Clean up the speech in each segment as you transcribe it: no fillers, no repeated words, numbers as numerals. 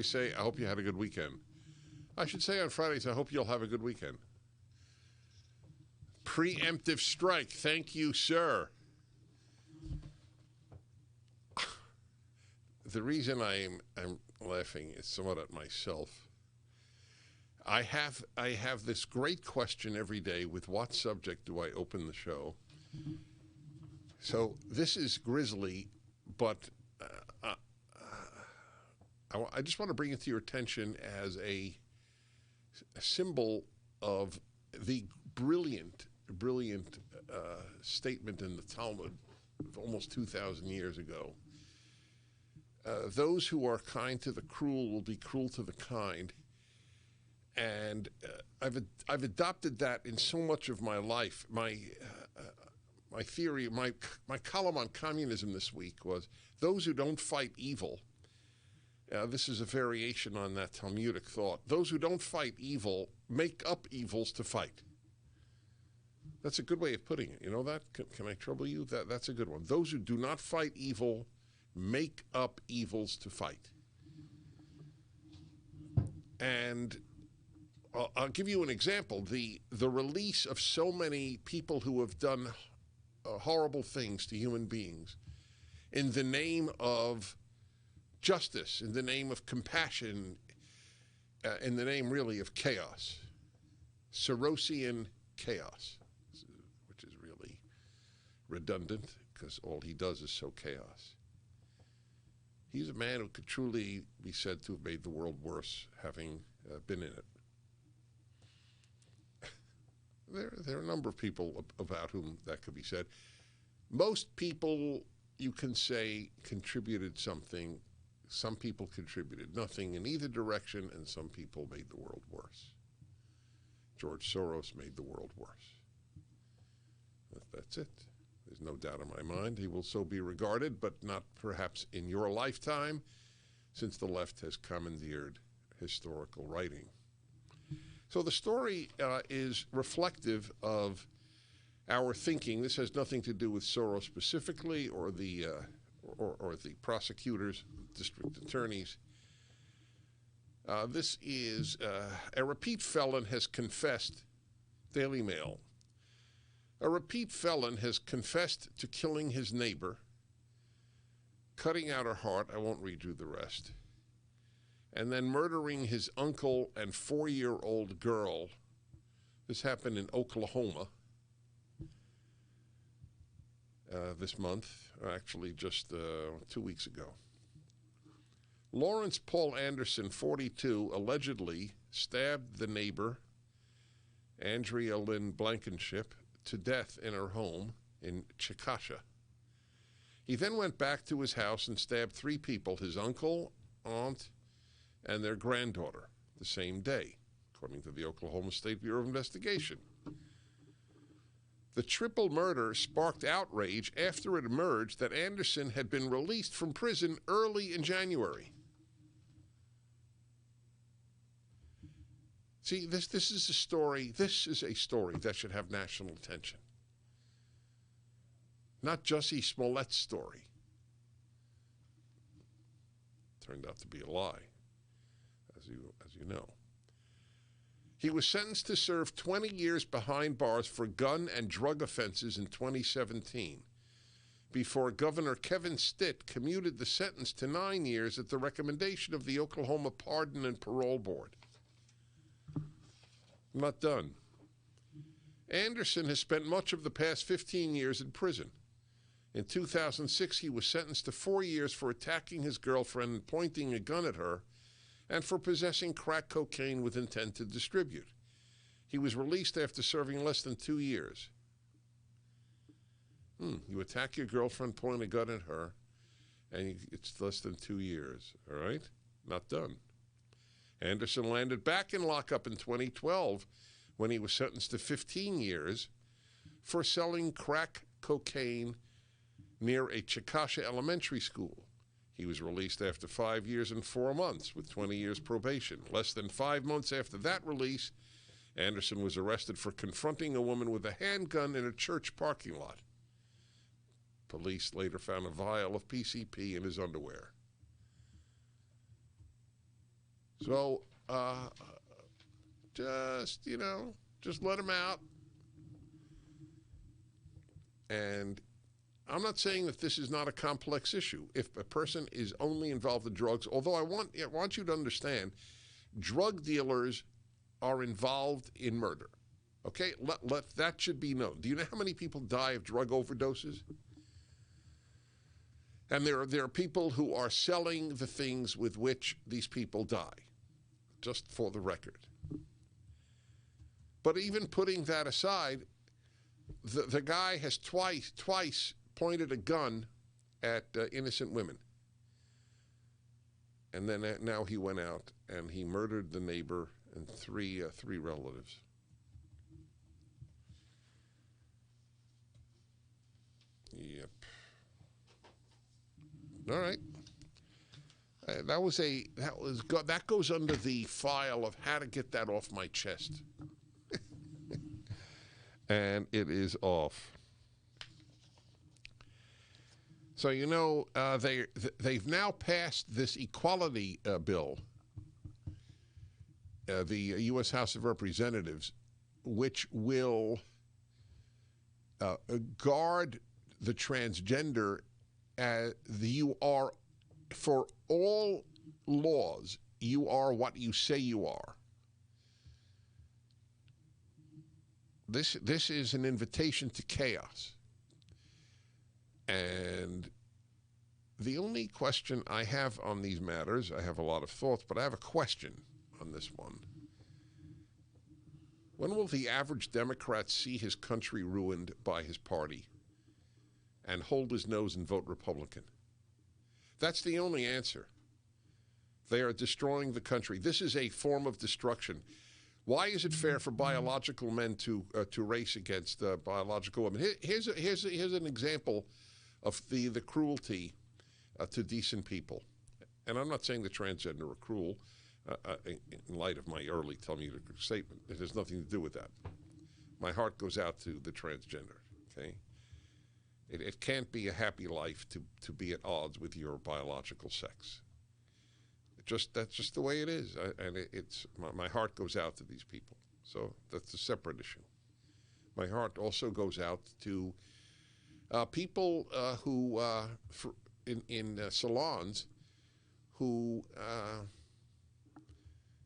say, I hope you had a good weekend. I should say on Fridays, I hope you'll have a good weekend. Preemptive strike. Thank you, sir. The reason I'm laughing is somewhat at myself. I have this great question every day: with what subject do I open the show? So this is grisly, but I just want to bring it to your attention as a symbol of the brilliant statement in the Talmud of almost 2,000 years ago. Those who are kind to the cruel will be cruel to the kind. And I've adopted that in so much of my life. My theory, my column on communism this week was, those who don't fight evil, this is a variation on that Talmudic thought, those who don't fight evil make up evils to fight. That's a good way of putting it. You know that? Can I trouble you? That's a good one. Those who do not fight evil make up evils to fight. And I'll give you an example. The release of so many people who have done horrible things to human beings in the name of justice, in the name of compassion, in the name really of chaos. Sorosian chaos, which is really redundant because all he does is sow chaos. He's a man who could truly be said to have made the world worse, having been in it. There are a number of people about whom that could be said. Most people, you can say, contributed something. Some people contributed nothing in either direction, and some people made the world worse. George Soros made the world worse. That's it. There's no doubt in my mind. He will so be regarded, but not perhaps in your lifetime, since the left has commandeered historical writing. So the story is reflective of our thinking. This has nothing to do with Soros specifically, or the prosecutors, district attorneys. This is a repeat felon has confessed. Daily Mail. A repeat felon has confessed to killing his neighbor, cutting out her heart. I won't read you the rest. And then murdering his uncle and 4-year-old girl. This happened in Oklahoma this month, actually just 2 weeks ago. Lawrence Paul Anderson, 42, allegedly stabbed the neighbor, Andrea Lynn Blankenship, to death in her home in Chickasha. He then went back to his house and stabbed 3 people, his uncle, aunt, and their granddaughter, the same day, according to the Oklahoma State Bureau of Investigation. The triple murder sparked outrage after it emerged that Anderson had been released from prison early in January. See, this is a story that should have national attention. Not Jussie Smollett's story. Turned out to be a lie, as you know. He was sentenced to serve 20 years behind bars for gun and drug offenses in 2017, before Governor Kevin Stitt commuted the sentence to 9 years at the recommendation of the Oklahoma Pardon and Parole Board. Not done. Anderson has spent much of the past 15 years in prison. In 2006, he was sentenced to 4 years for attacking his girlfriend and pointing a gun at her, and for possessing crack cocaine with intent to distribute. He was released after serving less than 2 years. You attack your girlfriend, point a gun at her, and it's less than 2 years, all right? Not done. Anderson landed back in lockup in 2012 when he was sentenced to 15 years for selling crack cocaine near a Chickasha elementary school. He was released after 5 years and 4 months with 20 years probation. Less than 5 months after that release, Anderson was arrested for confronting a woman with a handgun in a church parking lot. Police later found a vial of PCP in his underwear. So just let them out. And I'm not saying that this is not a complex issue. If a person is only involved in drugs, although I want you to understand, drug dealers are involved in murder. Okay, that should be known. Do you know how many people die of drug overdoses? And there are people who are selling the things with which these people die, just for the record. But even putting that aside, the guy has twice pointed a gun at innocent women. And then now he went out and he murdered the neighbor and three relatives. Yep. All right. That goes under the file of how to get that off my chest. And it is off. So they've now passed this equality bill, the U.S. House of Representatives, which will guard the transgender. You are, for all laws, you are what you say you are. This is an invitation to chaos. And the only question I have on these matters, I have a lot of thoughts, but I have a question on this one. When will the average Democrat see his country ruined by his party and hold his nose and vote Republican? That's the only answer. They are destroying the country. This is a form of destruction. Why is it fair for biological men to race against biological women? Here's an example of the cruelty to decent people. And I'm not saying the transgender are cruel in light of my early Talmudic statement. It has nothing to do with that. My heart goes out to the transgender, okay? It can't be a happy life to be at odds with your biological sex. That's just the way it is, and my heart goes out to these people. So that's a separate issue. My heart also goes out to people who in salons who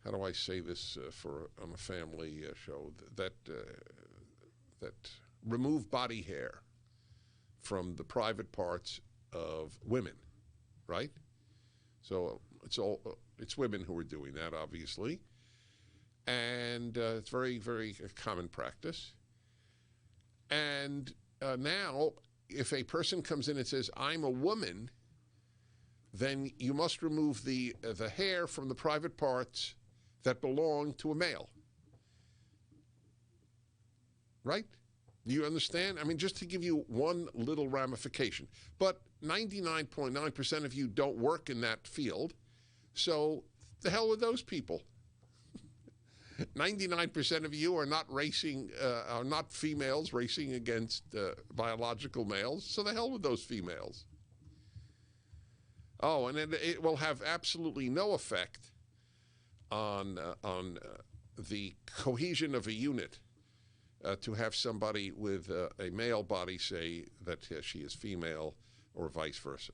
how do I say this on a family show that remove body hair from the private parts of women, right? So it's women who are doing that, obviously, and it's very, very common practice. And now, if a person comes in and says, "I'm a woman," then you must remove the hair from the private parts that belong to a male, right? Do you understand? I mean, just to give you one little ramification. But 99.9% of you don't work in that field, so the hell with those people. 99% of you are not are not females racing against biological males, so the hell with those females. Oh, and it will have absolutely no effect on the cohesion of a unit to have somebody with a male body say that she is female or vice versa.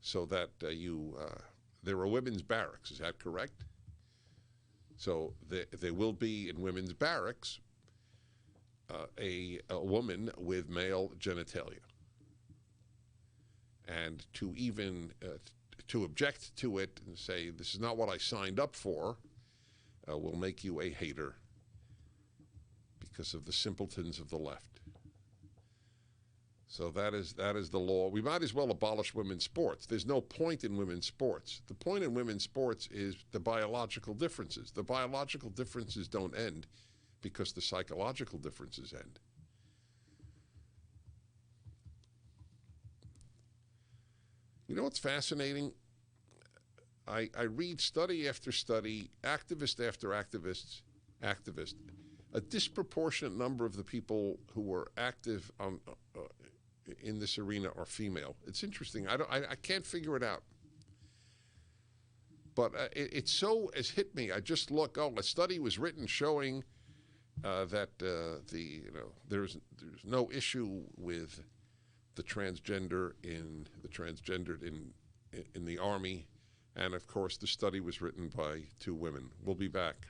So that there are women's barracks, is that correct? So there will be in women's barracks a woman with male genitalia. And to even to object to it and say, this is not what I signed up for, will make you a hater because of the simpletons of the left. So that is the law. We might as well abolish women's sports. There's no point in women's sports. The point in women's sports is the biological differences. The biological differences don't end because the psychological differences end. You know what's fascinating? I read study after study, activist after activist. A disproportionate number of the people who were active in this arena are female. It's interesting. I can't figure it out. But it so has hit me. I just look. Oh, a study was written showing that there's no issue with the transgendered in the Army, and of course the study was written by two women. We'll be back.